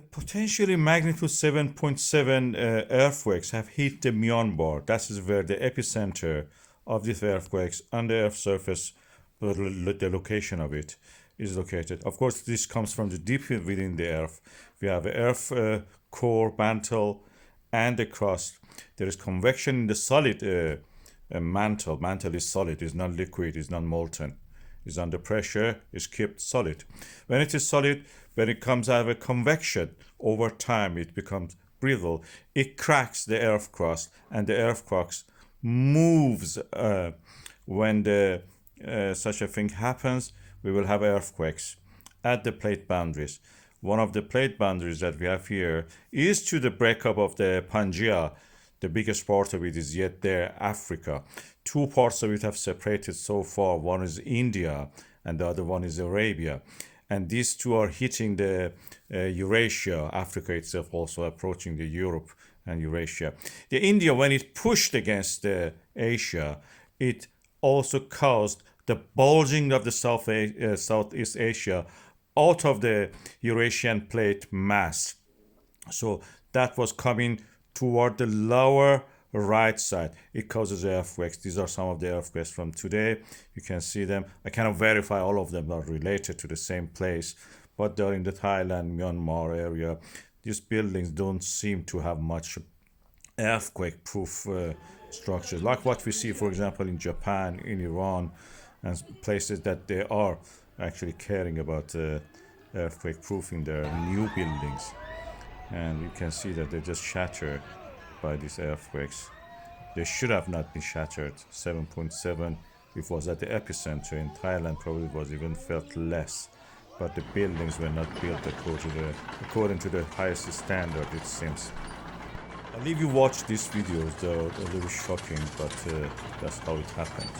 Potentially magnitude 7.7 earthquakes have hit the Myanmar. That is where the epicenter of these earthquakes on the Earth's surface, the location of it is located. Of course, this comes from the deep within the Earth. We have the Earth core, mantle, and the crust. There is convection in the solid mantle. Mantle is solid, it's not liquid, it's not molten. Is under pressure, is kept solid. When it is solid, when it comes out of a convection, over time it becomes brittle. It cracks the earth crust, and the earth crust moves. When such a thing happens, we will have earthquakes at the plate boundaries. One of the plate boundaries that we have here is to the breakup of the Pangea. The biggest part of it is yet there, Africa. Two parts of it have separated so far. One is India and the other one is Arabia. And these two are hitting the Eurasia, Africa itself also approaching the Europe and Eurasia. The India, when it pushed against Asia, it also caused the bulging of the Southeast Asia out of the Eurasian plate mass. So that was coming toward the lower right side. It causes earthquakes. These are some of the earthquakes from today. You can see them. I cannot verify all of them are related to the same place, but they're in the Thailand, Myanmar area. These buildings don't seem to have much earthquake-proof structures, like what we see, for example, in Japan, in Iran, and places that they are actually caring about earthquake-proofing their new buildings. And you can see that they just shattered by these earthquakes. They should have not been shattered. 7.7, it was at the epicenter. In Thailand, probably was even felt less. But the buildings were not built according to the highest standard, it seems. I'll leave you watch these videos. They're a little shocking, but that's how it happened.